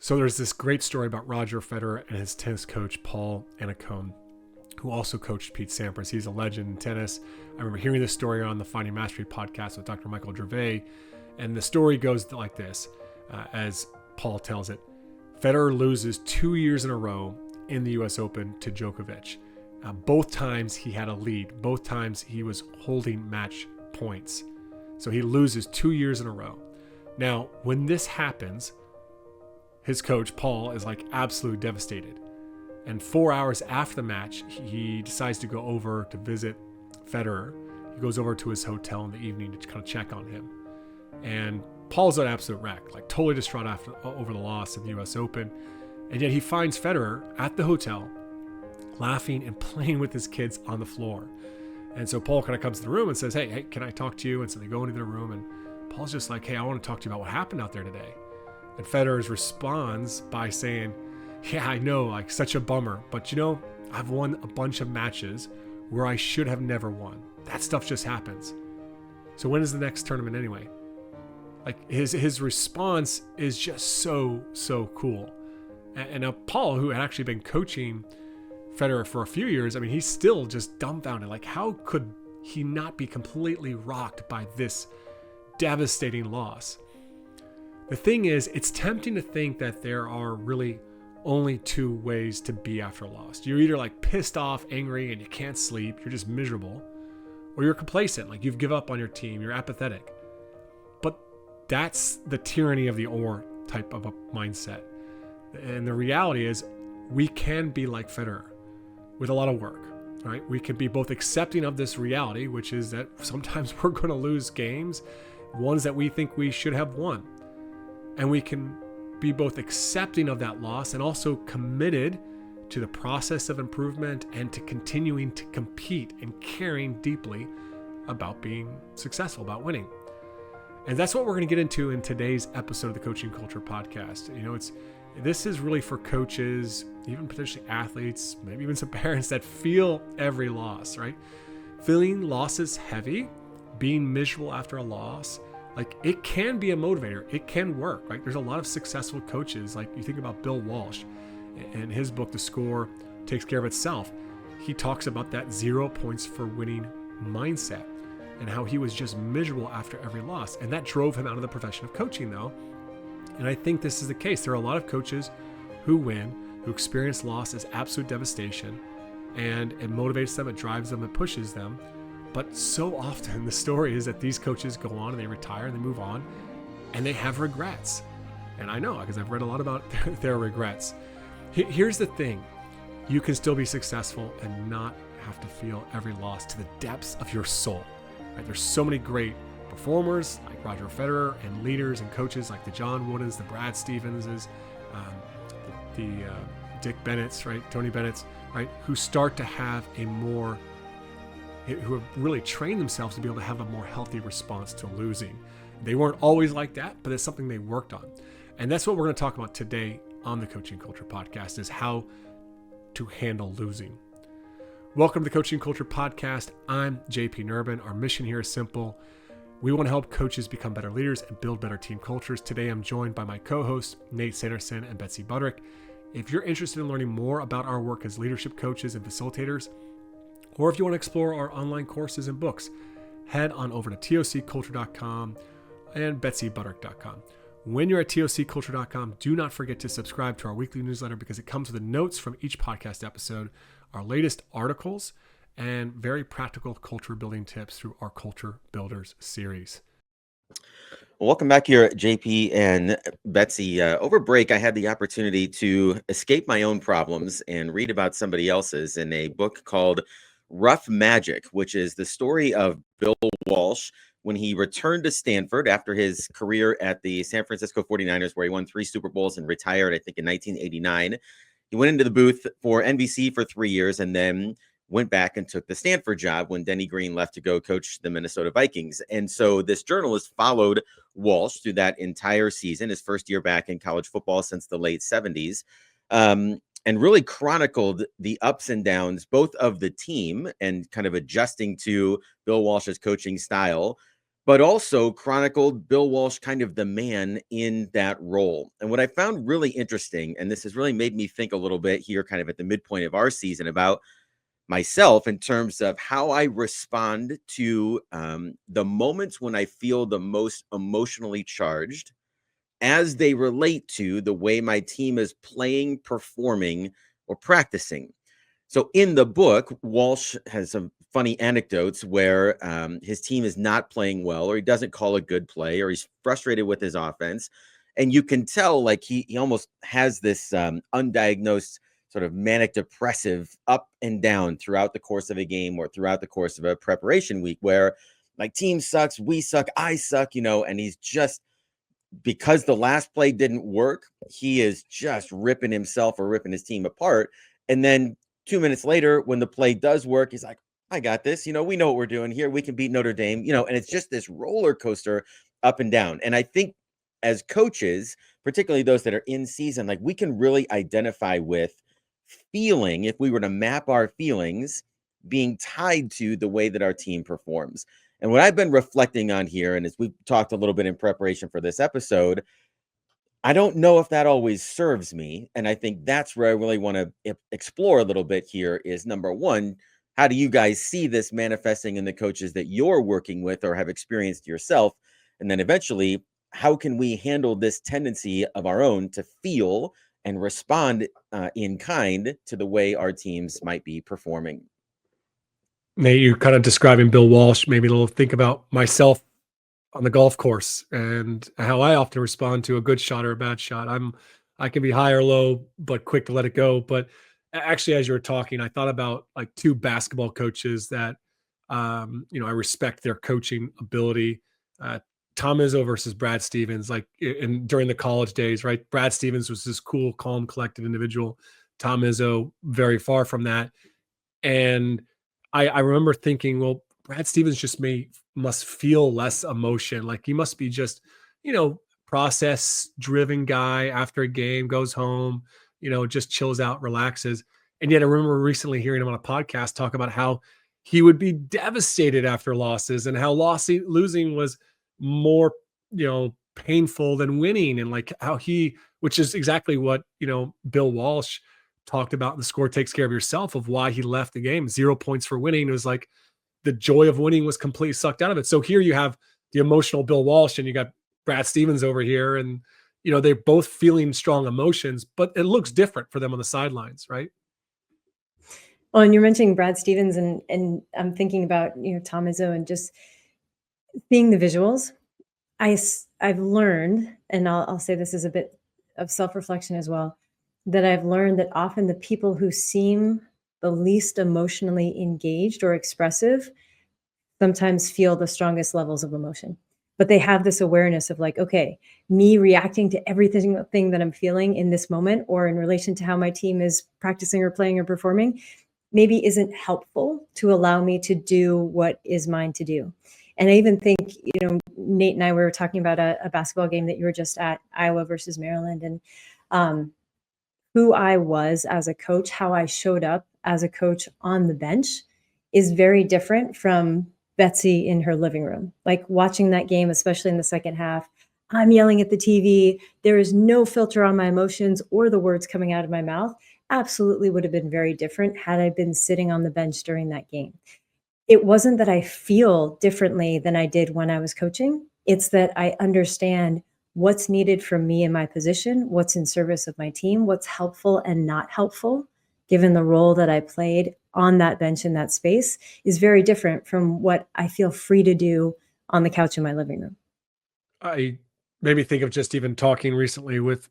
So there's this great story about Roger Federer and his tennis coach, Paul Annacone, who also coached Pete Sampras. He's a legend in tennis. I remember hearing this story on the Finding Mastery podcast with Dr. Michael Gervais. And the story goes like this, as Paul tells it. Federer loses 2 years in a row in the US Open to Djokovic. Both times he had a lead. Both times he was holding match points. So he loses 2 years in a row. Now, when this happens, his coach, Paul, is like absolutely devastated. And 4 hours after the match, he decides to go over to visit Federer. He goes over to his hotel in the evening to kind of check on him. And Paul's an absolute wreck, like totally distraught over the loss in the US Open. And yet he finds Federer at the hotel, laughing and playing with his kids on the floor. And so Paul kind of comes to the room and says, hey, can I talk to you? And so they go into their room, and Paul's just like, hey, I want to talk to you about what happened out there today. And Federer responds by saying, yeah, I know, like such a bummer, but I've won a bunch of matches where I should have never won. That stuff just happens. So when is the next tournament anyway? Like his response is just so cool. And now Paul, who had actually been coaching Federer for a few years, I mean, he's still just dumbfounded. Like, how could he not be completely rocked by this devastating loss? The thing is, it's tempting to think that there are really only two ways to be after a loss. You're either like pissed off, angry, and you can't sleep, you're just miserable, or you're complacent, like you've given up on your team, you're apathetic. But that's the tyranny of the or type of a mindset. And the reality is, we can be like Federer with a lot of work, right? We can be both accepting of this reality, which is that sometimes we're going to lose games, ones that we think we should have won. And we can be both accepting of that loss and also committed to the process of improvement and to continuing to compete and caring deeply about being successful, about winning. And that's what we're going to get into in today's episode of the Coaching Culture Podcast. This is really for coaches, even potentially athletes, maybe even some parents that feel every loss, right? Feeling losses heavy, being miserable after a loss, like it can be a motivator. It can work, right? There's a lot of successful coaches. Like you think about Bill Walsh and his book, The Score Takes Care of Itself. He talks about that 0 points for winning mindset and how he was just miserable after every loss. And that drove him out of the profession of coaching though. And I think this is the case. There are a lot of coaches who win, who experience loss as absolute devastation, and it motivates them, it drives them, it pushes them. But so often the story is that these coaches go on and they retire and they move on and they have regrets. And I know because I've read a lot about their regrets. Here's the thing. You can still be successful and not have to feel every loss to the depths of your soul. Right? There's so many great performers like Roger Federer and leaders and coaches like the John Woodens, the Brad Stevenses, the Dick Bennett's, right, Tony Bennett's, right, who start to have who have really trained themselves to be able to have a more healthy response to losing. They weren't always like that, but it's something they worked on. And that's what we're going to talk about today on the Coaching Culture Podcast, is how to handle losing. Welcome to the Coaching Culture Podcast. I'm JP Nurbin. Our mission here is simple. We want to help coaches become better leaders and build better team cultures. Today, I'm joined by my co-hosts, Nate Sanderson and Betsy Budrick. If you're interested in learning more about our work as leadership coaches and facilitators, or if you want to explore our online courses and books, head on over to tocculture.com and betsybudrick.com. When you're at tocculture.com, do not forget to subscribe to our weekly newsletter because it comes with the notes from each podcast episode, our latest articles, and very practical culture building tips through our Culture Builders series. Welcome back here, JP and Betsy. Over break, I had the opportunity to escape my own problems and read about somebody else's in a book called Rough Magic, which is the story of Bill Walsh when he returned to Stanford after his career at the San Francisco 49ers, where he won 3 Super Bowls and retired, I think, in 1989. He went into the booth for NBC for 3 years and then went back and took the Stanford job when Denny Green left to go coach the Minnesota Vikings. And so this journalist followed Walsh through that entire season, his first year back in college football since the late 70s, and really chronicled the ups and downs, both of the team and kind of adjusting to Bill Walsh's coaching style, but also chronicled Bill Walsh kind of the man in that role. And what I found really interesting, and this has really made me think a little bit here, kind of at the midpoint of our season, about myself in terms of how I respond to the moments when I feel the most emotionally charged as they relate to the way my team is playing, performing, or practicing. So in the book, Walsh has some funny anecdotes where his team is not playing well, or he doesn't call a good play, or he's frustrated with his offense. And you can tell, like, he almost has this undiagnosed sort of manic depressive up and down throughout the course of a game or throughout the course of a preparation week, where my team sucks, we suck, I suck, and he's just, because the last play didn't work, he is just ripping himself or ripping his team apart. And then 2 minutes later, when the play does work, he's like, I got this. We know what we're doing here. We can beat Notre Dame, and it's just this roller coaster up and down. And I think as coaches, particularly those that are in season, like, we can really identify with feeling, if we were to map our feelings, being tied to the way that our team performs. And what I've been reflecting on here, and as we've talked a little bit in preparation for this episode, I don't know if that always serves me. And I think that's where I really want to explore a little bit here is, number one, how do you guys see this manifesting in the coaches that you're working with or have experienced yourself? And then eventually, how can we handle this tendency of our own to feel and respond in kind to the way our teams might be performing? Nate, you kind of describing Bill Walsh made me a little think about myself on the golf course and how I often respond to a good shot or a bad shot. I can be high or low, but quick to let it go. But actually, as you were talking, I thought about like two basketball coaches that I respect their coaching ability. Uh, Tom Izzo versus Brad Stevens, like during the college days, right? Brad Stevens was this cool, calm, collected individual. Tom Izzo, very far from that. And I remember thinking, well, Brad Stevens just must feel less emotion. Like he must be just, process driven guy after a game, goes home, just chills out, relaxes. And yet I remember recently hearing him on a podcast talk about how he would be devastated after losses and how losing was more, painful than winning. And like how which is exactly what, Bill Walsh talked about in The Score Takes Care of Yourself, of why he left the game. 0 points for winning. It was like the joy of winning was completely sucked out of it. So here you have the emotional Bill Walsh and you got Brad Stevens over here, and they're both feeling strong emotions, but it looks different for them on the sidelines, right? Well, and you're mentioning Brad Stevens, and I'm thinking about Tom Izzo and just seeing the visuals. I've learned, and I'll say this is a bit of self-reflection as well, that I've learned that often the people who seem the least emotionally engaged or expressive sometimes feel the strongest levels of emotion. But they have this awareness of like, okay, me reacting to everything that I'm feeling in this moment or in relation to how my team is practicing or playing or performing maybe isn't helpful to allow me to do what is mine to do. And I even think, Nate and I were talking about a basketball game that you were just at, Iowa versus Maryland, and who I was as a coach, how I showed up as a coach on the bench is very different from Betsy in her living room. Like watching that game, especially in the second half, I'm yelling at the TV. There is no filter on my emotions or the words coming out of my mouth. Absolutely would have been very different had I been sitting on the bench during that game. It wasn't that I feel differently than I did when I was coaching. It's that I understand what's needed from me in my position, what's in service of my team, what's helpful and not helpful, given the role that I played on that bench in that space, is very different from what I feel free to do on the couch in my living room. I made me think of just even talking recently with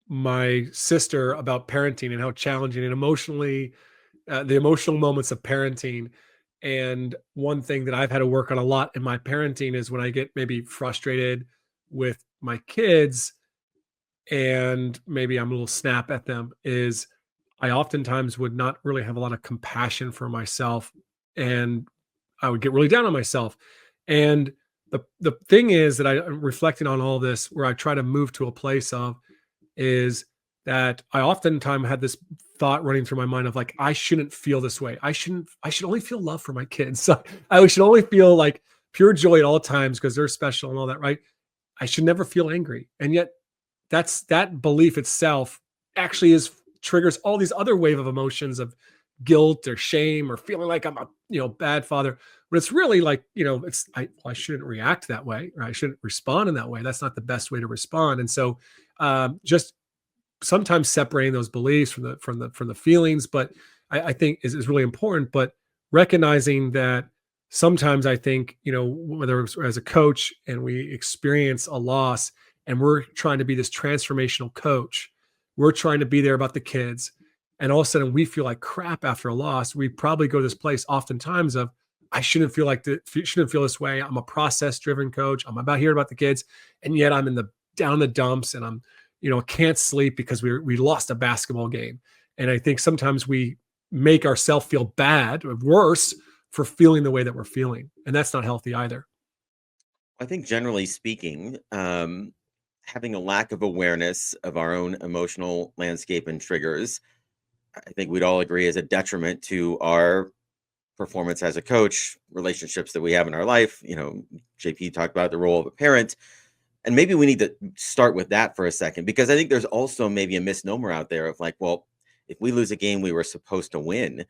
my sister about parenting and how challenging and emotionally the emotional moments of parenting. And one thing that I've had to work on a lot in my parenting is when I get maybe frustrated with my kids and maybe I'm a little snap at them, is I oftentimes would not really have a lot of compassion for myself, and I would get really down on myself. And the thing is that I'm reflecting on all this where I try to move to a place of is that I oftentimes had this thought running through my mind of like, I shouldn't feel this way. I should only feel love for my kids. So I should only feel like pure joy at all times because they're special and all that, right? I should never feel angry. And yet that belief itself actually triggers all these other wave of emotions of guilt or shame or feeling like I'm a bad father. But it's really like, I shouldn't react that way, or I shouldn't respond in that way. That's not the best way to respond. And so just sometimes separating those beliefs from the feelings, but I think is really important. But recognizing that sometimes I think, whether it's as a coach and we experience a loss and we're trying to be this transformational coach, we're trying to be there about the kids, and all of a sudden we feel like crap after a loss. We probably go to this place oftentimes of, I shouldn't feel shouldn't feel this way. I'm a process driven coach. I'm about here about the kids, and yet I'm down in the dumps, and I'm can't sleep because we lost a basketball game. And I think sometimes we make ourselves feel bad or worse for feeling the way that we're feeling. And that's not healthy either. I think generally speaking, having a lack of awareness of our own emotional landscape and triggers, I think we'd all agree is a detriment to our performance as a coach, relationships that we have in our life. JP talked about the role of a parent. And maybe we need to start with that for a second, because I think there's also maybe a misnomer out there of like, well, if we lose a game we were supposed to win,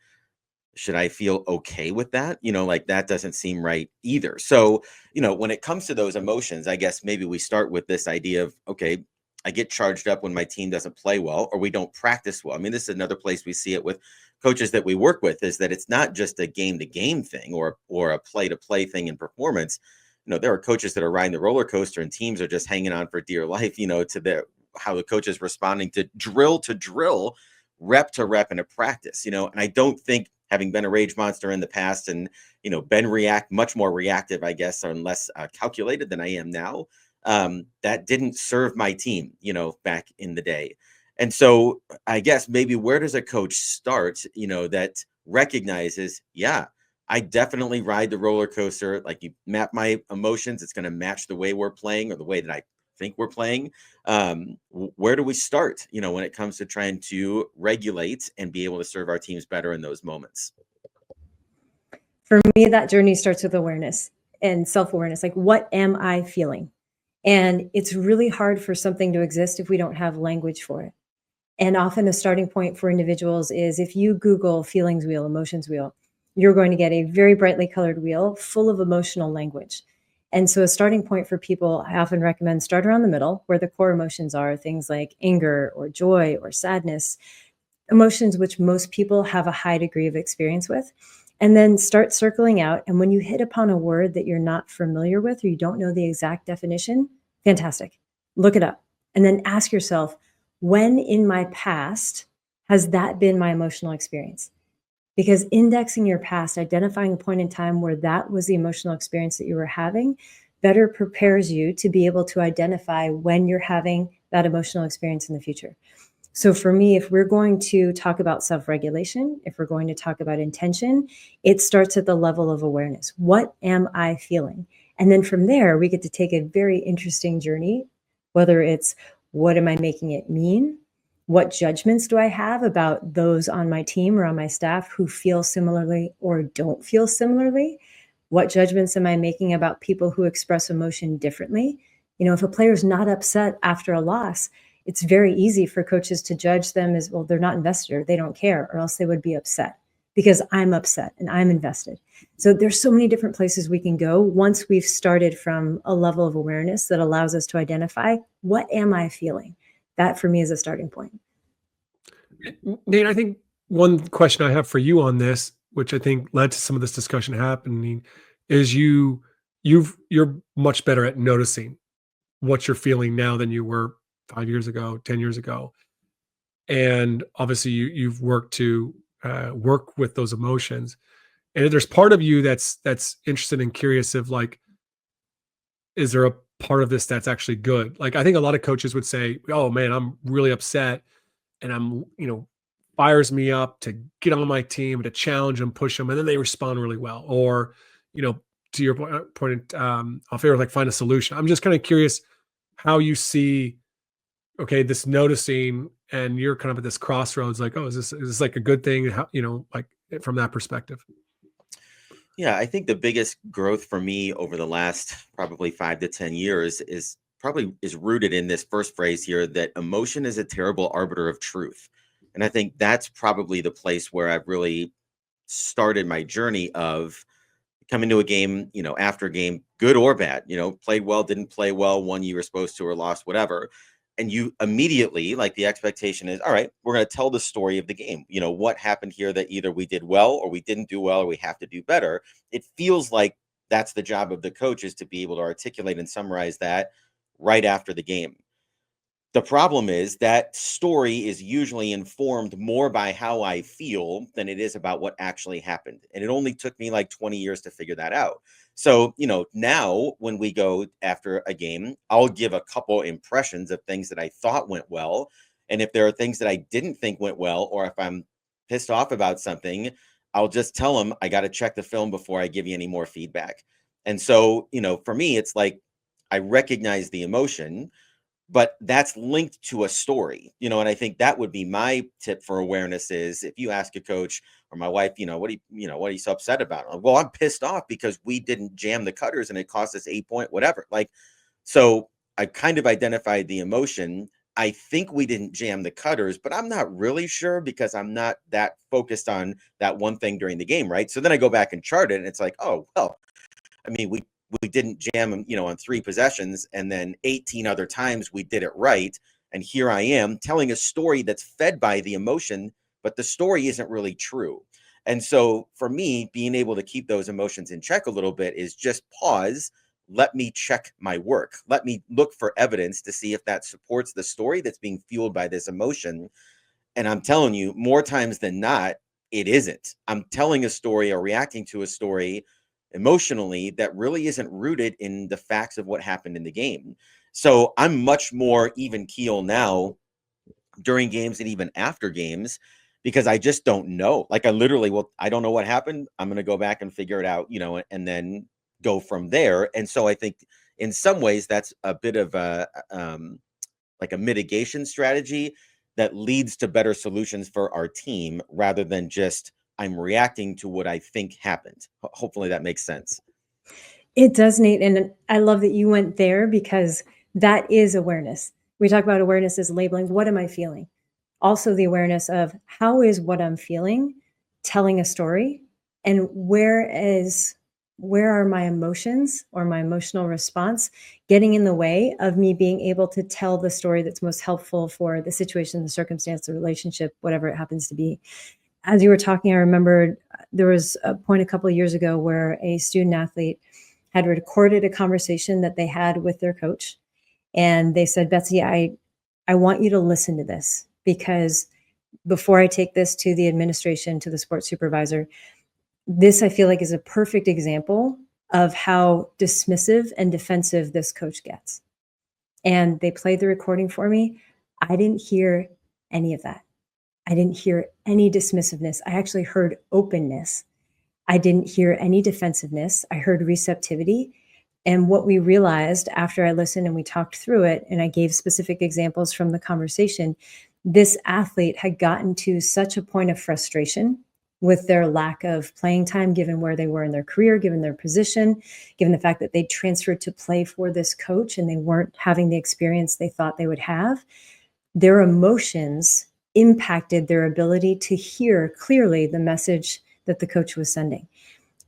should I feel okay with that? Like that doesn't seem right either. So, when it comes to those emotions, I guess maybe we start with this idea of, okay, I get charged up when my team doesn't play well or we don't practice well. I mean, this is another place we see it with coaches that we work with, is that it's not just a game to game thing or a play to play thing in performance. There are coaches that are riding the roller coaster and teams are just hanging on for dear life, to how the coach is responding to drill, rep to rep in a practice, and I don't think, having been a rage monster in the past and, been much more reactive, I guess, and less calculated than I am now, that didn't serve my team, back in the day. And so I guess maybe where does a coach start, that recognizes, yeah, I definitely ride the roller coaster. Like, you map my emotions, it's going to match the way we're playing or the way that I think we're playing. Where do we start, when it comes to trying to regulate and be able to serve our teams better in those moments? For me, that journey starts with awareness and self-awareness. Like, what am I feeling? And it's really hard for something to exist if we don't have language for it. And often a starting point for individuals is, if you Google feelings wheel, emotions wheel, you're going to get a very brightly colored wheel full of emotional language. And so a starting point for people, I often recommend start around the middle, where the core emotions are things like anger or joy or sadness, emotions which most people have a high degree of experience with. And then start circling out. And when you hit upon a word that you're not familiar with or you don't know the exact definition, fantastic. Look it up. And then ask yourself, when in my past has that been my emotional experience? Because indexing your past, identifying a point in time where that was the emotional experience that you were having, better prepares you to be able to identify when you're having that emotional experience in the future. So for me, if we're going to talk about self-regulation, if we're going to talk about intention, it starts at the level of awareness. What am I feeling? And then from there, we get to take a very interesting journey, whether it's, what am I making it mean? What judgments do I have about those on my team or on my staff who feel similarly or don't feel similarly? What judgments am I making about people who express emotion differently? If a player's not upset after a loss, it's very easy for coaches to judge them as, well, they're not invested or they don't care, or else they would be upset, because I'm upset and I'm invested. So there's so many different places we can go once we've started from a level of awareness that allows us to identify, what am I feeling? That for me is a starting point. Nate, I think one question I have for you on this, which I think led to some of this discussion happening, is you're much better at noticing what you're feeling now than you were 5 years ago, 10 years ago. And obviously you've worked to work with those emotions. And there's part of you that's interested and curious of like, is there a part of this that's actually good? Like, I think a lot of coaches would say, oh man, I'm really upset, and I'm, fires me up to get on my team, to challenge them, push them, and then they respond really well. Or, to your point, I'll favor like find a solution. I'm just kind of curious how you see, okay, this noticing, and you're kind of at this crossroads, like, oh, is this like a good thing? How, like from that perspective? Yeah, I think the biggest growth for me over the last probably 5 to 10 years is rooted in this first phrase here, that emotion is a terrible arbiter of truth. And I think that's probably the place where I've really started my journey of coming to a game, after a game, good or bad, played well, didn't play well, won you were supposed to, or lost, whatever. And you immediately, like, the expectation is, all right, we're going to tell the story of the game. What happened here that either we did well or we didn't do well or we have to do better. It feels like that's the job of the coach, is to be able to articulate and summarize that right after the game. The problem is that story is usually informed more by how I feel than it is about what actually happened. And it only took me like 20 years to figure that out. So, now when we go after a game, I'll give a couple impressions of things that I thought went well. And if there are things that I didn't think went well, or if I'm pissed off about something, I'll just tell them I got to check the film before I give you any more feedback. And so, for me, it's like I recognize the emotion, but that's linked to a story, and I think that would be my tip for awareness is, if you ask a coach or my wife, what are you so upset about? I'm like, well, I'm pissed off because we didn't jam the cutters and it cost us 8 point whatever. Like, so I kind of identified the emotion. I think we didn't jam the cutters, but I'm not really sure because I'm not that focused on that one thing during the game, right? So then I go back and chart it, and it's like, oh, well, I mean, we didn't jam them, on 3 possessions, and then 18 other times we did it right. And here I am telling a story that's fed by the emotion, but the story isn't really true. And so for me, being able to keep those emotions in check a little bit is just pause. Let me check my work. Let me look for evidence to see if that supports the story that's being fueled by this emotion. And I'm telling you, more times than not, it isn't. I'm telling a story or reacting to a story emotionally that really isn't rooted in the facts of what happened in the game. So I'm much more even keel now during games and even after games, because I just don't know. Like, I literally, well, I don't know what happened. I'm going to go back and figure it out, and then go from there. And so I think in some ways that's a bit of like a mitigation strategy that leads to better solutions for our team, rather than just I'm reacting to what I think happened. Hopefully that makes sense. It does, Nate. And I love that you went there, because that is awareness. We talk about awareness as labeling. What am I feeling? Also, the awareness of how is what I'm feeling telling a story, and where are my emotions or my emotional response getting in the way of me being able to tell the story that's most helpful for the situation, the circumstance, the relationship, whatever it happens to be. As you were talking, I remembered there was a point a couple of years ago where a student athlete had recorded a conversation that they had with their coach. And they said, Betsy, I want you to listen to this, because before I take this to the administration, to the sports supervisor, this I feel like is a perfect example of how dismissive and defensive this coach gets. And they played the recording for me. I didn't hear any of that. I didn't hear any dismissiveness. I actually heard openness. I didn't hear any defensiveness. I heard receptivity. And what we realized after I listened and we talked through it, and I gave specific examples from the conversation, this athlete had gotten to such a point of frustration with their lack of playing time, given where they were in their career, given their position, given the fact that they transferred to play for this coach and they weren't having the experience they thought they would have. Their emotions impacted their ability to hear clearly the message that the coach was sending.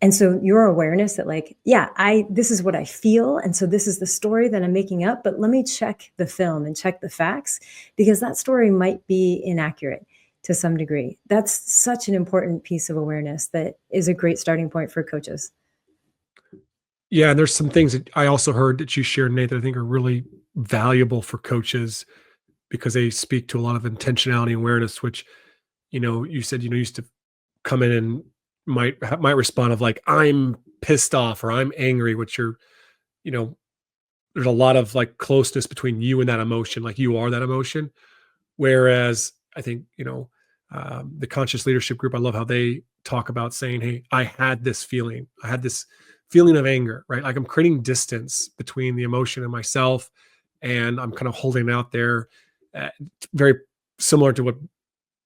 And so your awareness that, like, yeah, this is what I feel. And so this is the story that I'm making up, but let me check the film and check the facts, because that story might be inaccurate to some degree. That's such an important piece of awareness that is a great starting point for coaches. Yeah, and there's some things that I also heard that you shared, Nate, that I think are really valuable for coaches, because they speak to a lot of intentionality and awareness, which, you said, used to come in and might respond of like, I'm pissed off or I'm angry, which you know, there's a lot of like closeness between you and that emotion, like you are that emotion. Whereas I think, the conscious leadership group, I love how they talk about saying, hey, I had this feeling. I had this feeling of anger, right? Like I'm creating distance between the emotion and myself, and I'm kind of holding it out there. Very similar to what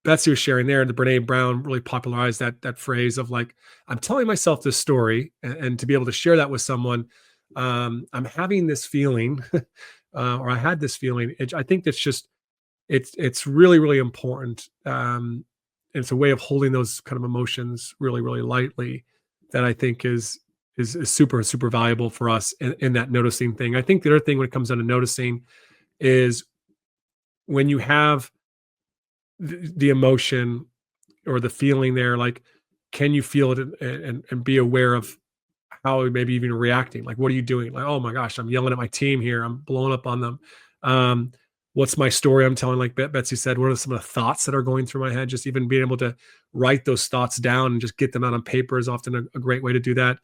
Betsy was sharing there, the Brene Brown really popularized that phrase of like, I'm telling myself this story, and to be able to share that with someone, I'm having this feeling, or I had this feeling. I think that's just it's really really important. It's a way of holding those kind of emotions really really lightly that I think is super super valuable for us in that noticing thing. I think the other thing when it comes down to noticing is when you have the emotion or the feeling there, like, can you feel it and be aware of how maybe even reacting? Like, what are you doing? Like, oh my gosh, I'm yelling at my team here. I'm blowing up on them. Um, what's my story I'm telling? Like Betsy said, what are some of the thoughts that are going through my head? Just even being able to write those thoughts down and just get them out on paper is often a great way to do that.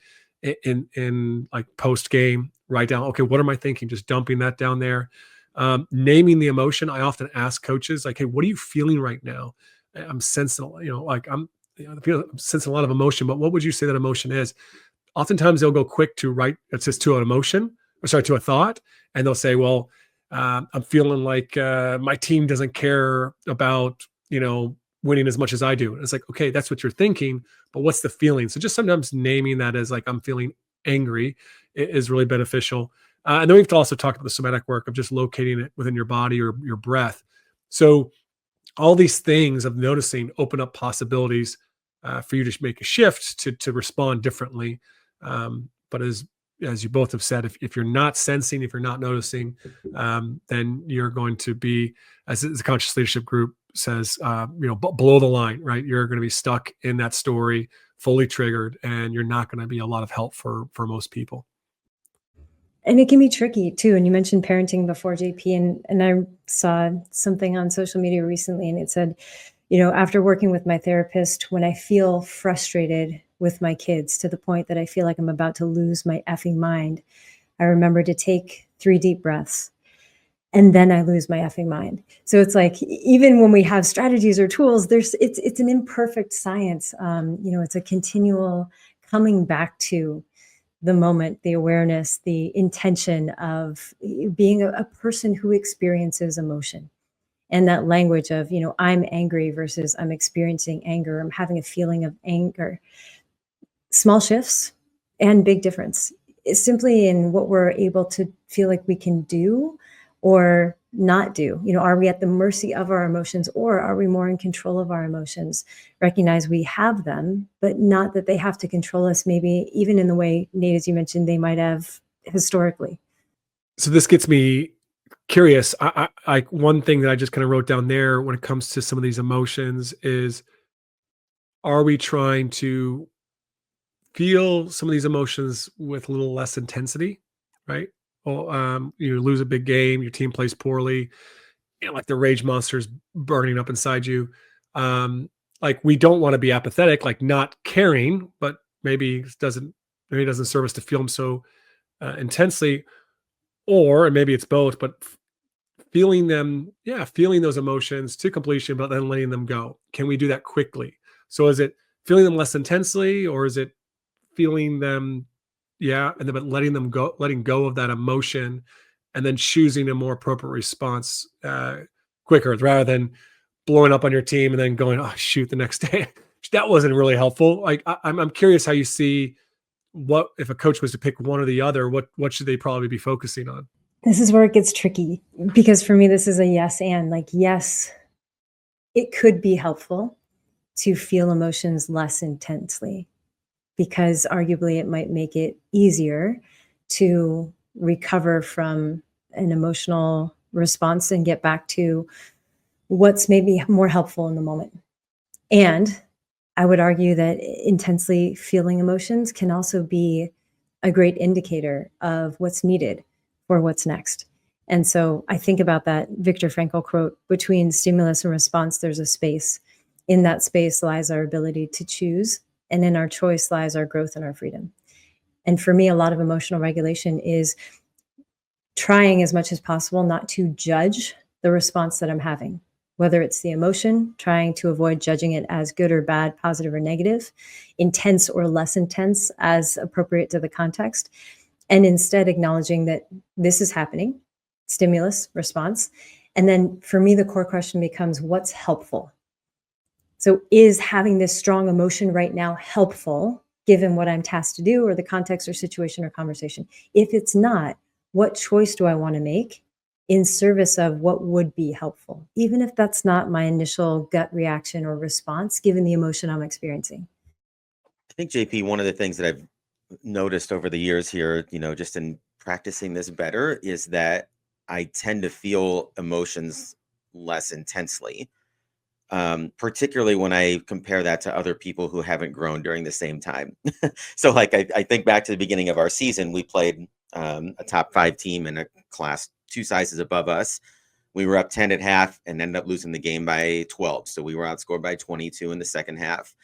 In like post game, write down, okay, what am I thinking? Just dumping that down there. Naming the emotion. I often ask coaches, like, hey, what are you feeling right now? I'm sensing, like I'm sensing a lot of emotion, but what would you say that emotion is? Oftentimes they'll go quick to write it's just to an emotion, or sorry, to a thought, and they'll say, well, I'm feeling like my team doesn't care about winning as much as I do. And it's like, okay, that's what you're thinking, but what's the feeling? So just sometimes naming that as like, I'm feeling angry is really beneficial. And then we've also talked about the somatic work of just locating it within your body or your breath. So all these things of noticing open up possibilities for you to make a shift to respond differently. But as you both have said, if you're not sensing, if you're not noticing, then you're going to be, as the conscious leadership group says, below the line, right? You're going to be stuck in that story, fully triggered, and you're not going to be a lot of help for most people. And it can be tricky too. And you mentioned parenting before, JP, and I saw something on social media recently, and it said, after working with my therapist, when I feel frustrated with my kids to the point that I feel like I'm about to lose my effing mind, I remember to take 3 deep breaths, and then I lose my effing mind. So it's like, even when we have strategies or tools, it's an imperfect science. It's a continual coming back to the moment, the awareness, the intention of being a person who experiences emotion. And that language of, I'm angry versus I'm experiencing anger, I'm having a feeling of anger. Small shifts and big difference. It's simply in what we're able to feel like we can do or not do. Are we at the mercy of our emotions, or are we more in control of our emotions? Recognize we have them, but not that they have to control us, maybe even in the way, Nate, as you mentioned, they might have historically. So this gets me curious. I one thing that I just kind of wrote down there when it comes to some of these emotions is, are we trying to feel some of these emotions with a little less intensity, right? Well, you lose a big game, your team plays poorly, like the rage monster's burning up inside you. Like, we don't want to be apathetic, like not caring, but maybe it doesn't serve us to feel them so intensely, or and maybe it's both, but feeling them, yeah, feeling those emotions to completion, but then letting them go. Can we do that quickly? So is it feeling them less intensely, or is it feeling them, yeah, and then but letting go of that emotion, and then choosing a more appropriate response quicker, rather than blowing up on your team and then going, oh shoot, the next day that wasn't really helpful. Like, I'm curious how you see, what if a coach was to pick one or the other, what should they probably be focusing on? This is where it gets tricky, because for me, this is a yes and. Like, yes, it could be helpful to feel emotions less intensely, because arguably it might make it easier to recover from an emotional response and get back to what's maybe more helpful in the moment. And I would argue that intensely feeling emotions can also be a great indicator of what's needed for what's next. And so I think about that Viktor Frankl quote, between stimulus and response, there's a space. In that space lies our ability to choose, and in our choice lies our growth and our freedom. And for me, a lot of emotional regulation is trying as much as possible not to judge the response that I'm having, whether it's the emotion, trying to avoid judging it as good or bad, positive or negative, intense or less intense, as appropriate to the context, and instead acknowledging that this is happening, stimulus, response. And then for me, the core question becomes, what's helpful? So is having this strong emotion right now helpful, given what I'm tasked to do or the context or situation or conversation? If it's not, what choice do I want to make in service of what would be helpful, even if that's not my initial gut reaction or response, given the emotion I'm experiencing? I think, JP, one of the things that I've noticed over the years here, just in practicing this better, is that I tend to feel emotions less intensely, particularly when I compare that to other people who haven't grown during the same time. So, like, I think back to the beginning of our season, we played a top 5 team in a class 2 sizes above us. We were up 10 at half and ended up losing the game by 12. So we were outscored by 22 in the second half.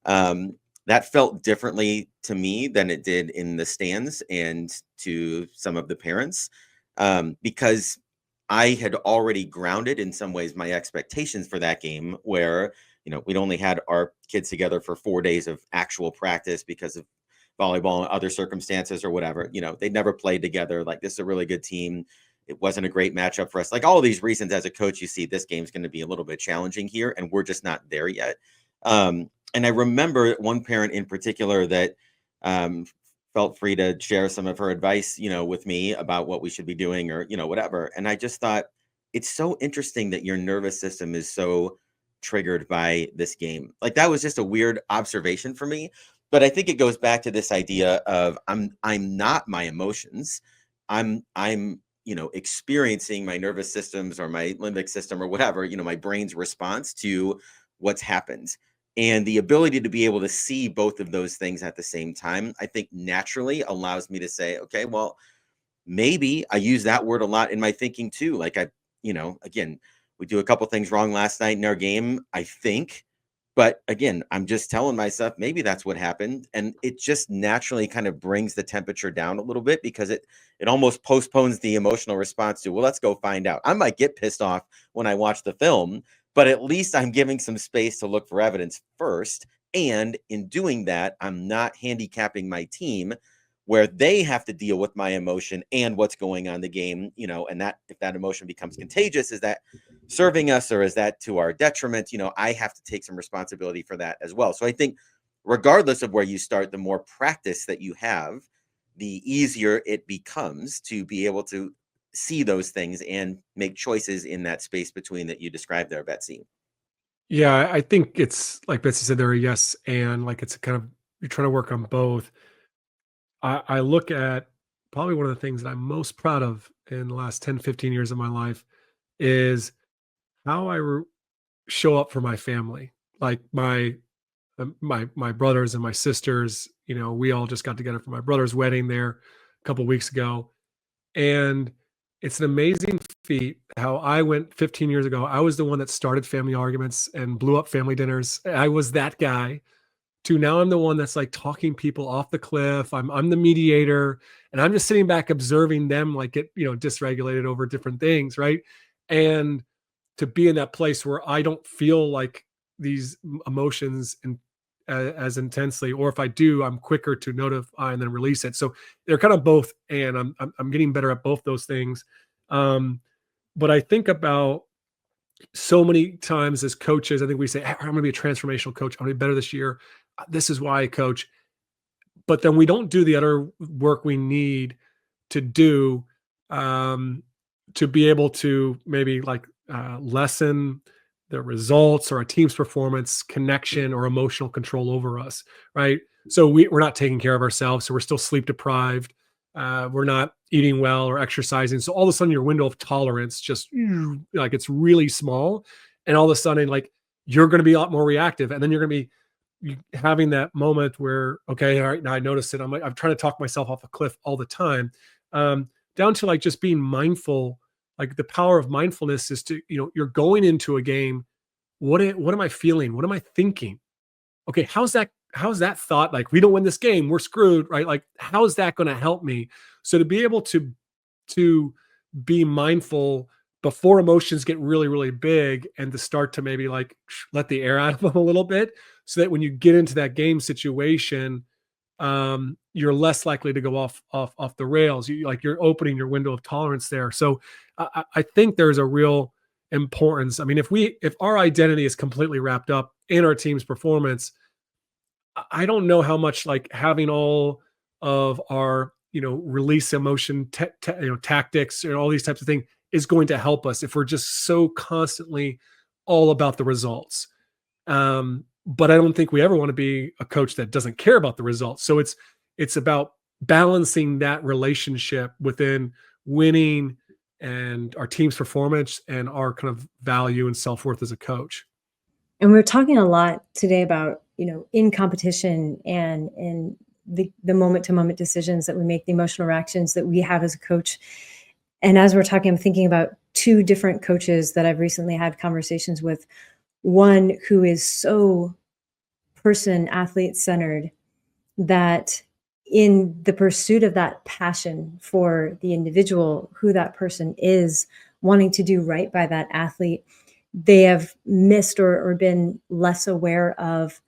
Um, that felt differently to me than it did in the stands and to some of the parents, because I had already grounded in some ways my expectations for that game, where we'd only had our kids together for 4 days of actual practice because of volleyball and other circumstances or whatever. They'd never played together. Like, this is a really good team. It wasn't a great matchup for us. Like, all of these reasons, as a coach, you see this game's going to be a little bit challenging here, and we're just not there yet. And I remember one parent in particular that um, felt free to share some of her advice, with me about what we should be doing, or, whatever. And I just thought, it's so interesting that your nervous system is so triggered by this game. Like, that was just a weird observation for me. But I think it goes back to this idea of I'm not my emotions. I'm experiencing my nervous systems or my limbic system or whatever, my brain's response to what's happened. And the ability to be able to see both of those things at the same time, I think naturally allows me to say, okay, well, maybe I use that word a lot in my thinking too. Like, again, we do a couple things wrong last night in our game, I think. But again, I'm just telling myself maybe that's what happened. And it just naturally kind of brings the temperature down a little bit, because it almost postpones the emotional response to, well, let's go find out. I might get pissed off when I watch the film, but at least I'm giving some space to look for evidence first. And in doing that, I'm not handicapping my team, where they have to deal with my emotion and what's going on in the game, and that, if that emotion becomes contagious, is that serving us, or is that to our detriment? I have to take some responsibility for that as well. So I think, regardless of where you start, the more practice that you have, the easier it becomes to be able to see those things and make choices in that space between that you described there, Betsy. Yeah, I think it's like Betsy said, there are yes, and like it's a kind of, you're trying to work on both. I look at probably one of the things that I'm most proud of in the last 10, 15 years of my life is how show up for my family. Like my brothers and my sisters, we all just got together for my brother's wedding there a couple weeks ago. And it's an amazing feat how I went 15 years ago. I was the one that started family arguments and blew up family dinners. I was that guy, to now I'm the one that's like talking people off the cliff. I'm the mediator, and I'm just sitting back observing them like get, dysregulated over different things, right? And to be in that place where I don't feel like these emotions as intensely, or if I do, I'm quicker to notify and then release it. So they're kind of both, and I'm getting better at both those things. But I think about so many times as coaches, I think we say, "Hey, I'm going to be a transformational coach. I'm going to be better this year. This is why I coach." But then we don't do the other work we need to do, um, to be able to maybe like lessen the results or a team's performance, connection, or emotional control over us, right? So we're not taking care of ourselves. So we're still sleep deprived. We're not eating well or exercising. So all of a sudden your window of tolerance just like it's really small. And all of a sudden, like you're going to be a lot more reactive. And then you're going to be having that moment where, okay, all right, now I noticed it. I'm trying to talk myself off a cliff all the time, down to like just being mindful. Like the power of mindfulness is to, you're going into a game. What am I feeling? What am I thinking? Okay, how's that thought? Like, we don't win this game, we're screwed, right? Like, how is that going to help me? So to be able to be mindful before emotions get really, really big, and to start to maybe like let the air out of them a little bit, so that when you get into that game situation, you're less likely to go off the rails. You're opening your window of tolerance there. So I think there's a real importance. I mean, if our identity is completely wrapped up in our team's performance, I don't know how much like having all of our, release emotion, tactics and all these types of things is going to help us if we're just so constantly all about the results. But I don't think we ever want to be a coach that doesn't care about the results. So it's about balancing that relationship within winning and our team's performance and our kind of value and self-worth as a coach. And we're talking a lot today about, in competition and the moment to moment decisions that we make, the emotional reactions that we have as a coach. And as we're talking, I'm thinking about two different coaches that I've recently had conversations with. One who is so person athlete centered that in the pursuit of that passion for the individual, who that person is, wanting to do right by that athlete, they have missed or been less aware of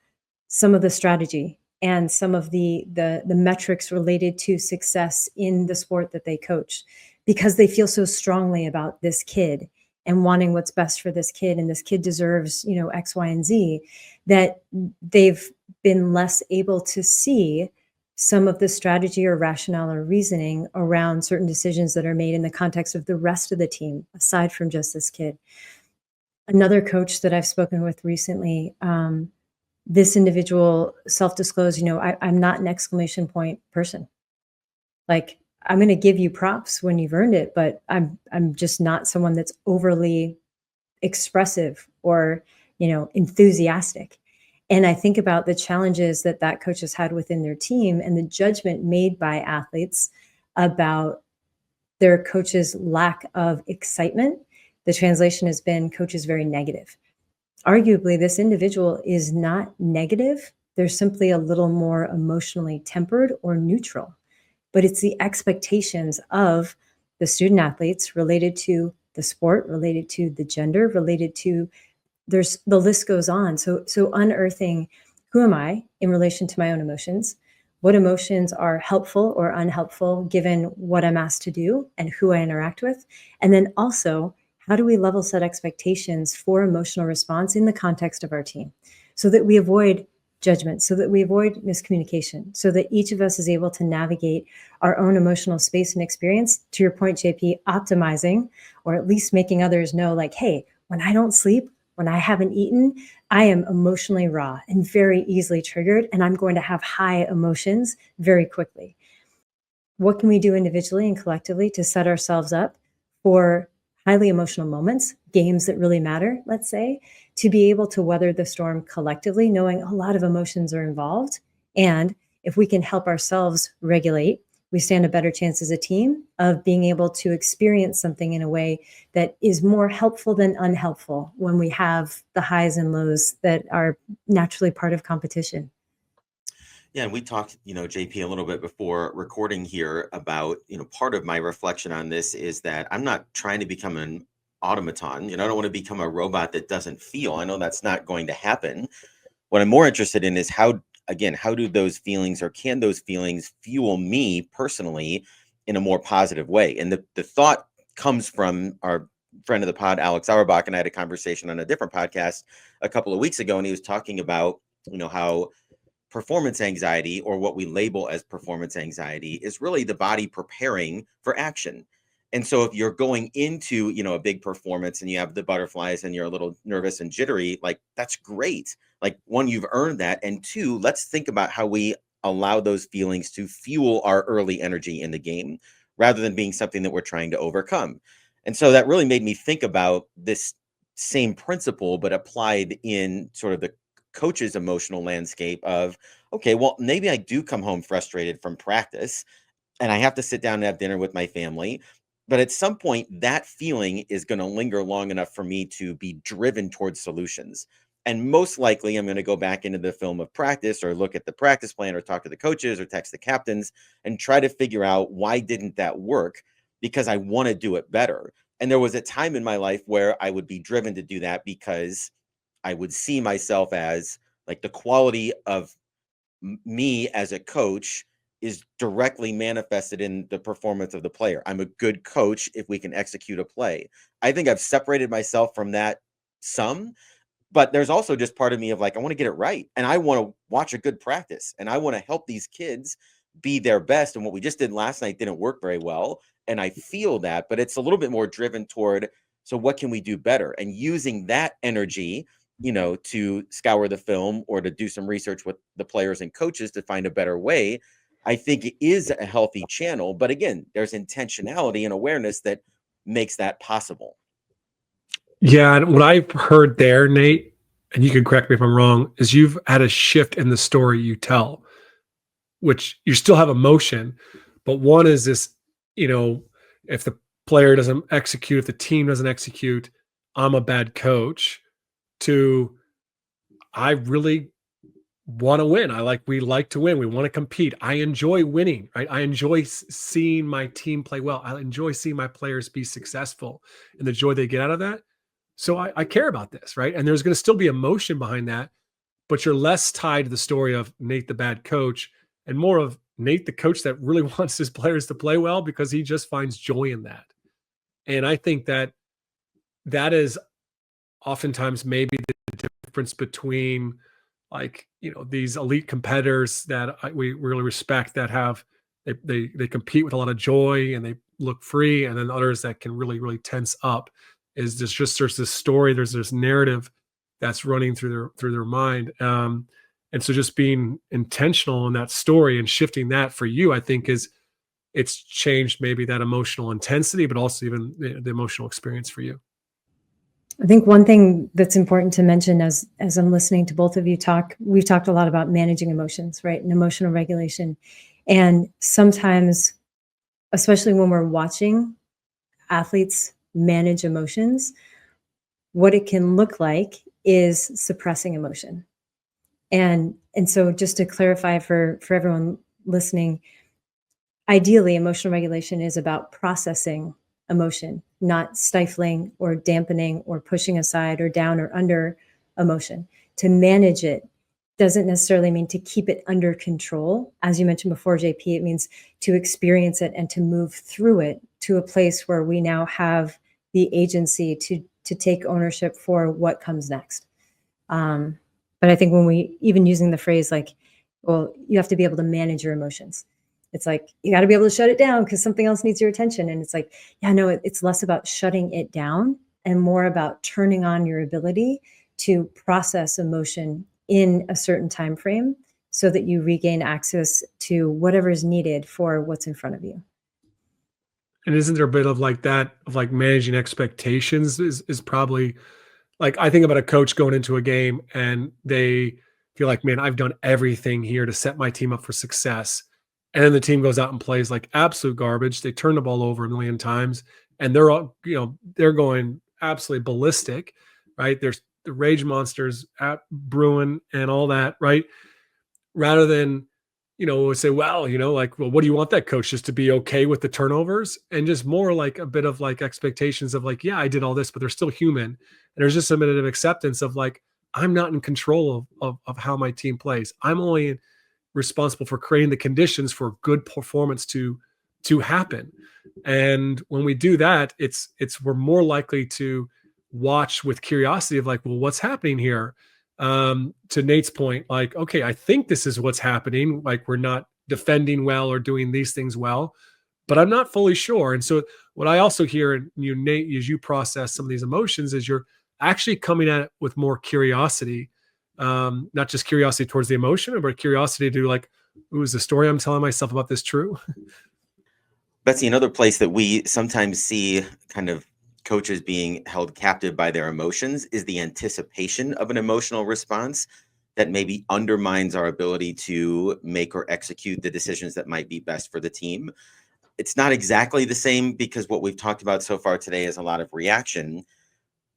some of the strategy and some of the metrics related to success in the sport that they coach, because they feel so strongly about this kid and wanting what's best for this kid, and this kid deserves, X, Y, and Z, that they've been less able to see some of the strategy or rationale or reasoning around certain decisions that are made in the context of the rest of the team, aside from just this kid. Another coach that I've spoken with recently, this individual self-disclosed, I'm not an exclamation point person. Like, I'm going to give you props when you've earned it, but I'm just not someone that's overly expressive or, enthusiastic. And I think about the challenges that that coach has had within their team and the judgment made by athletes about their coach's lack of excitement. The translation has been coach is very negative. Arguably, this individual is not negative. They're simply a little more emotionally tempered or neutral. But it's the expectations of the student athletes related to the sport, related to the gender, related to the list goes on. So unearthing who am I in relation to my own emotions, what emotions are helpful or unhelpful given what I'm asked to do and who I interact with. And then also, how do we level set expectations for emotional response in the context of our team so that we avoid judgment, so that we avoid miscommunication, so that each of us is able to navigate our own emotional space and experience, to your point, JP, optimizing, or at least making others know, like, hey, when I don't sleep, when I haven't eaten, I am emotionally raw and very easily triggered, and I'm going to have high emotions very quickly. What can we do individually and collectively to set ourselves up for highly emotional moments, games that really matter, let's say, to be able to weather the storm collectively, knowing a lot of emotions are involved. And if we can help ourselves regulate, we stand a better chance as a team of being able to experience something in a way that is more helpful than unhelpful when we have the highs and lows that are naturally part of competition. Yeah, and we talked, JP, a little bit before recording here about, part of my reflection on this is that I'm not trying to become an automaton. I don't want to become a robot that doesn't feel. I know that's not going to happen. What I'm more interested in is how do those feelings, or can those feelings fuel me personally in a more positive way? And the thought comes from our friend of the pod, Alex Auerbach, and I had a conversation on a different podcast a couple of weeks ago, and he was talking about, how performance anxiety, or what we label as performance anxiety, is really the body preparing for action. And so if you're going into, a big performance and you have the butterflies and you're a little nervous and jittery, like, that's great. Like, one, you've earned that. And two, let's think about how we allow those feelings to fuel our early energy in the game rather than being something that we're trying to overcome. And so that really made me think about this same principle, but applied in sort of the coach's emotional landscape of, okay, well, maybe I do come home frustrated from practice and I have to sit down and have dinner with my family. But at some point, that feeling is going to linger long enough for me to be driven towards solutions. And most likely, I'm going to go back into the film of practice, or look at the practice plan, or talk to the coaches, or text the captains, and try to figure out, why didn't that work? Because I want to do it better. And there was a time in my life where I would be driven to do that because I would see myself as, like, the quality of me as a coach is directly manifested in the performance of the player. I'm a good coach if we can execute a play. I think I've separated myself from that some, But there's also just part of me of like, I want to get it right. And I want to watch a good practice. And I want to help these kids be their best. And what we just did last night didn't work very well. And I feel that, but it's a little bit more driven toward, so what can we do better? And using that energy, to scour the film or to do some research with the players and coaches to find a better way, I think it is a healthy channel. But again, there's intentionality and awareness that makes that possible. Yeah, and what I've heard there, Nate, and you can correct me if I'm wrong, is you've had a shift in the story you tell, which you still have emotion, but one is this, if the player doesn't execute, if the team doesn't execute, I'm a bad coach, to I really want to win. We like to win. We want to compete. I enjoy winning, right? I enjoy seeing my team play well. I enjoy seeing my players be successful and the joy they get out of that. So I care about this, right? And there's going to still be emotion behind that, but you're less tied to the story of Nate the bad coach and more of Nate the coach that really wants his players to play well because he just finds joy in that. And I think that is oftentimes maybe the difference between these elite competitors that we really respect, that have they compete with a lot of joy and they look free, and then others that can really tense up. Is there's this story, there's this narrative that's running through their mind, and so just being intentional in that story and shifting that for you, I think it's changed maybe that emotional intensity, but also even the emotional experience for you. I think one thing that's important to mention as I'm listening to both of you talk, we've talked a lot about managing emotions, right? And emotional regulation. And sometimes, especially when we're watching athletes manage emotions, what it can look like is suppressing emotion. And so just to clarify for everyone listening, ideally emotional regulation is about processing emotion, not stifling or dampening or pushing aside or down or under emotion. To manage it doesn't necessarily mean to keep it under control. As you mentioned before, JP, it means to experience it and to move through it to a place where we now have the agency to take ownership for what comes next. But I think when we even using the phrase like, well, you have to be able to manage your emotions. It's like, you got to be able to shut it down because something else needs your attention. And it's like, yeah, no, it's less about shutting it down and more about turning on your ability to process emotion in a certain time frame so that you regain access to whatever is needed for what's in front of you. And isn't there a bit of like that, of like managing expectations is probably, like, I think about a coach going into a game and they feel like, man, I've done everything here to set my team up for success. And then the team goes out and plays like absolute garbage. They turn the ball over a million times and they're all, they're going absolutely ballistic, right? There's the rage monsters at brewing and all that, right? Rather than, say, well, well, what do you want that coach just to be okay with the turnovers, and just more like a bit of like expectations of like, yeah, I did all this, but they're still human. And there's just a minute of acceptance of like, I'm not in control of how my team plays. I'm only responsible for creating the conditions for good performance to happen. And when we do that, we're more likely to watch with curiosity of like, well, what's happening here? To Nate's point, like, okay, I think this is what's happening. Like, we're not defending well or doing these things well, but I'm not fully sure. And so what I also hear in you, Nate, as you process some of these emotions, is you're actually coming at it with more curiosity, not just curiosity towards the emotion, but curiosity to like, ooh, is the story I'm telling myself about this true? Betsy, another place that we sometimes see kind of coaches being held captive by their emotions is the anticipation of an emotional response that maybe undermines our ability to make or execute the decisions that might be best for the team. It's not exactly the same because what we've talked about so far today is a lot of reaction.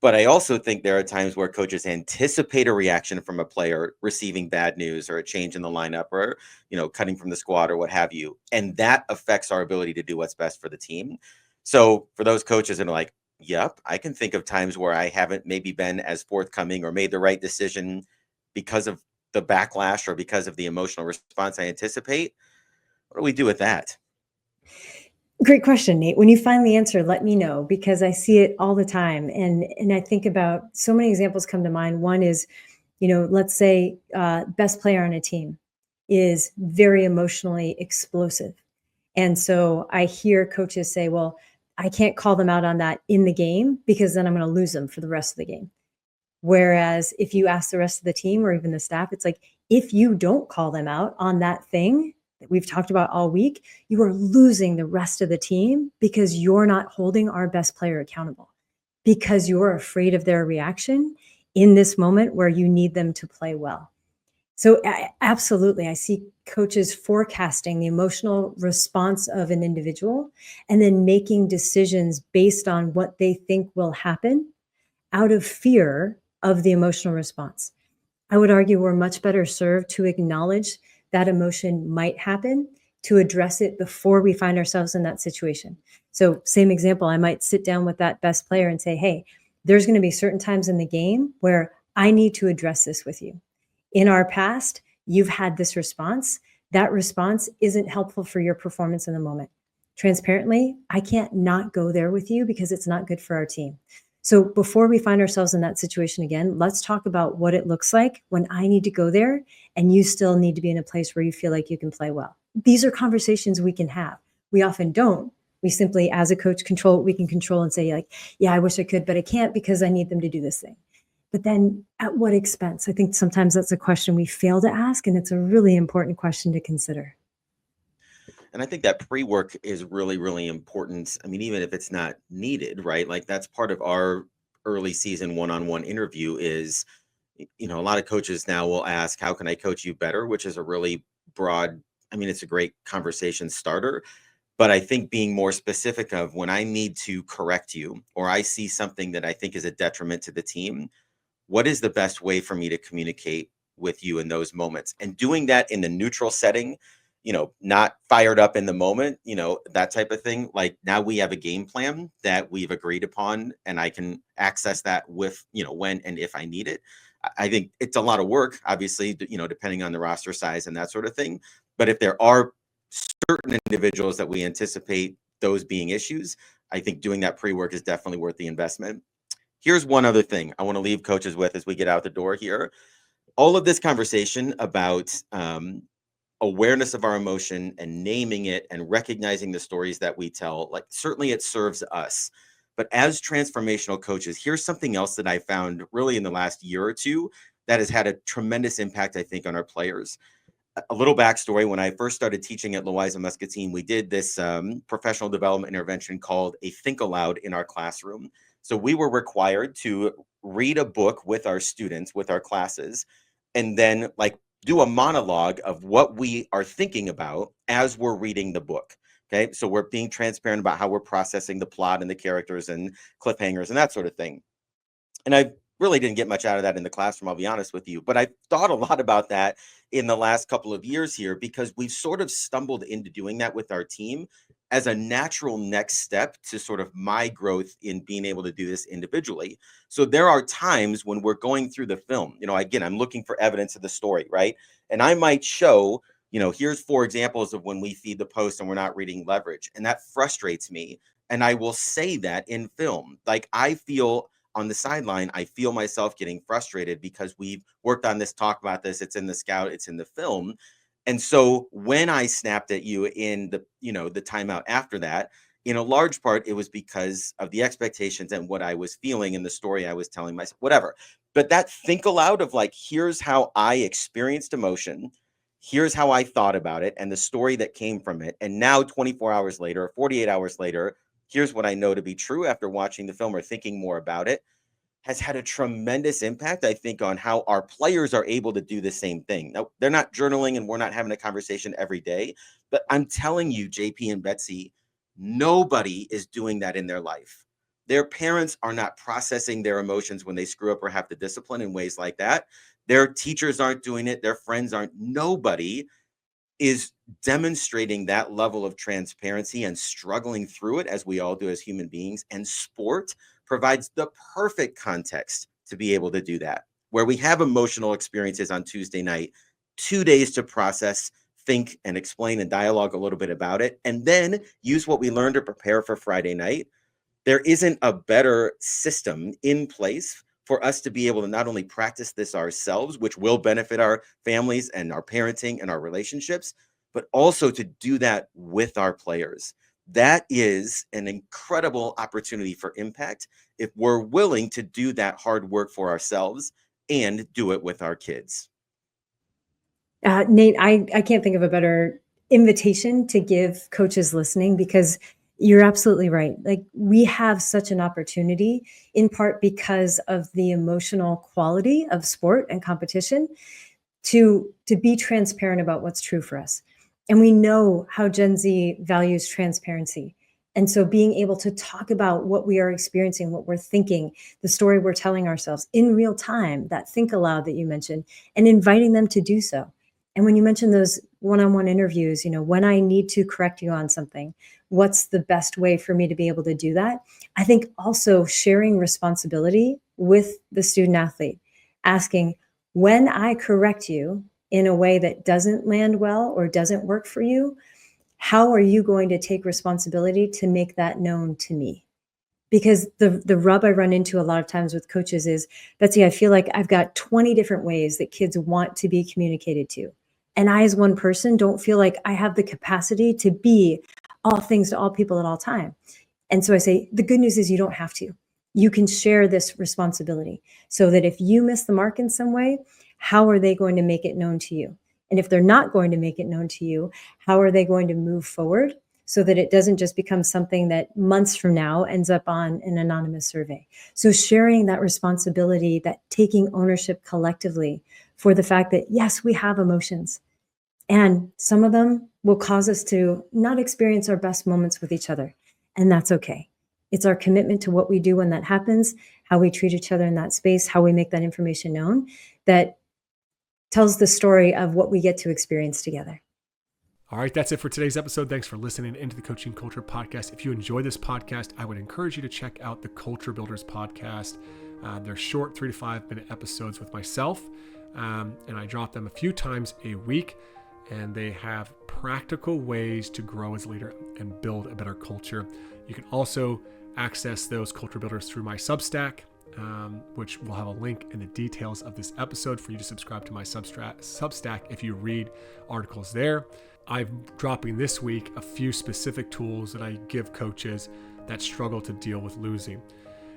But I also think there are times where coaches anticipate a reaction from a player receiving bad news or a change in the lineup or, cutting from the squad or what have you. And that affects our ability to do what's best for the team. So for those coaches that are like, yep, I can think of times where I haven't maybe been as forthcoming or made the right decision because of the backlash or because of the emotional response I anticipate. What do we do with that? Great question, Nate. When you find the answer, let me know, because I see it all the time. And I think about so many examples come to mind. One is, let's say best player on a team is very emotionally explosive. And so I hear coaches say, well, I can't call them out on that in the game because then I'm going to lose them for the rest of the game. Whereas if you ask the rest of the team or even the staff, it's like, if you don't call them out on that thing that we've talked about all week, you are losing the rest of the team because you're not holding our best player accountable, because you're afraid of their reaction in this moment where you need them to play well. So absolutely, I see coaches forecasting the emotional response of an individual and then making decisions based on what they think will happen out of fear of the emotional response. I would argue we're much better served to acknowledge that emotion might happen, to address it before we find ourselves in that situation. So same example, I might sit down with that best player and say, hey, there's going to be certain times in the game where I need to address this with you. In our past, you've had this response. That response isn't helpful for your performance in the moment. Transparently, I can't not go there with you because it's not good for our team. So before we find ourselves in that situation again, let's talk about what it looks like when I need to go there and you still need to be in a place where you feel like you can play well. These are conversations we can have. We often don't. We simply, as a coach, control what we can control and say, like, yeah, I wish I could, but I can't because I need them to do this thing. But then at what expense? I think sometimes that's a question we fail to ask, and it's a really important question to consider. And I think that pre-work is really, really important. I mean, even if it's not needed, right? Like that's part of our early season one-on-one interview is, a lot of coaches now will ask, how can I coach you better? Which is a really broad, I mean, it's a great conversation starter. But I think being more specific of when I need to correct you or I see something that I think is a detriment to the team, what is the best way for me to communicate with you in those moments? And doing that in the neutral setting, not fired up in the moment, that type of thing. Like now we have a game plan that we've agreed upon and I can access that with, when and if I need it. I think it's a lot of work, obviously, depending on the roster size and that sort of thing. But if there are certain individuals that we anticipate those being issues, I think doing that pre-work is definitely worth the investment. Here's one other thing I want to leave coaches with as we get out the door here. All of this conversation about awareness of our emotion and naming it and recognizing the stories that we tell, like certainly it serves us. But as transformational coaches, here's something else that I found really in the last year or two that has had a tremendous impact, I think, on our players. A little backstory: when I first started teaching at Louisa Muscatine, we did this professional development intervention called a Think Aloud in our classroom. So we were required to read a book with our students, with our classes, and then like do a monologue of what we are thinking about as we're reading the book. Okay. So we're being transparent about how we're processing the plot and the characters and cliffhangers and that sort of thing. And I really didn't get much out of that in the classroom, I'll be honest with you. But I thought a lot about that in the last couple of years here because we've sort of stumbled into doing that with our team as a natural next step to sort of my growth in being able to do this individually. So there are times when we're going through the film, again, I'm looking for evidence of the story, right? And I might show, here's 4 examples of when we feed the post and we're not reading leverage. And that frustrates me. And I will say that in film, like I feel on the sideline, I feel myself getting frustrated because we've worked on this, talk about this. It's in the scout, it's in the film. And so when I snapped at you in the timeout after that, in a large part, it was because of the expectations and what I was feeling and the story I was telling myself, whatever. But that think aloud of like, here's how I experienced emotion. Here's how I thought about it and the story that came from it. And now 24 hours later, 48 hours later, here's what I know to be true after watching the film or thinking more about it, has had a tremendous impact, I think, on how our players are able to do the same thing. Now, they're not journaling and we're not having a conversation every day, but I'm telling you, JP and Betsy, nobody is doing that in their life. Their parents are not processing their emotions when they screw up or have to discipline in ways like that. Their teachers aren't doing it. Their friends aren't. Nobody is demonstrating that level of transparency and struggling through it as we all do as human beings. And sport provides the perfect context to be able to do that, where we have emotional experiences on Tuesday night, 2 days to process, think and explain and dialogue a little bit about it, and then use what we learned to prepare for Friday night, there isn't a better system in place for us to be able to not only practice this ourselves, which will benefit our families and our parenting and our relationships, but also to do that with our players. That is an incredible opportunity for impact if we're willing to do that hard work for ourselves and do it with our kids. Nate, I can't think of a better invitation to give coaches listening, because you're absolutely right. Like, we have such an opportunity, in part because of the emotional quality of sport and competition, to be transparent about what's true for us. And we know how Gen Z values transparency. And so being able to talk about what we are experiencing, what we're thinking, the story we're telling ourselves in real time, that think aloud that you mentioned, and inviting them to do so. And when you mention those one-on-one interviews, when I need to correct you on something, what's the best way for me to be able to do that? I think also sharing responsibility with the student athlete, asking, when I correct you in a way that doesn't land well or doesn't work for you, how are you going to take responsibility to make that known to me? Because the rub I run into a lot of times with coaches is, Betsy, I feel like I've got 20 different ways that kids want to be communicated to. And I, as one person, don't feel like I have the capacity to be all things to all people at all time. And so I say, the good news is you don't have to. You can share this responsibility so that if you miss the mark in some way, how are they going to make it known to you? And if they're not going to make it known to you, how are they going to move forward so that it doesn't just become something that months from now ends up on an anonymous survey? So sharing that responsibility, that taking ownership collectively for the fact that, yes, we have emotions, and some of them will cause us to not experience our best moments with each other. And that's okay. It's our commitment to what we do when that happens, how we treat each other in that space, how we make that information known, that tells the story of what we get to experience together. All right, that's it for today's episode. Thanks for listening into the Coaching Culture Podcast. If you enjoy this podcast, I would encourage you to check out the Culture Builders Podcast. They're short 3 to 5 minute episodes with myself, and I drop them a few times a week. And they have practical ways to grow as a leader and build a better culture. You can also access those culture builders through my Substack, which will have a link in the details of this episode for you to subscribe to my Substack if you read articles there. I'm dropping this week a few specific tools that I give coaches that struggle to deal with losing.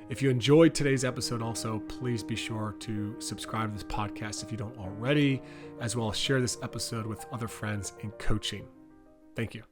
If you enjoyed today's episode also, please be sure to subscribe to this podcast if you don't already, as well as share this episode with other friends in coaching. Thank you.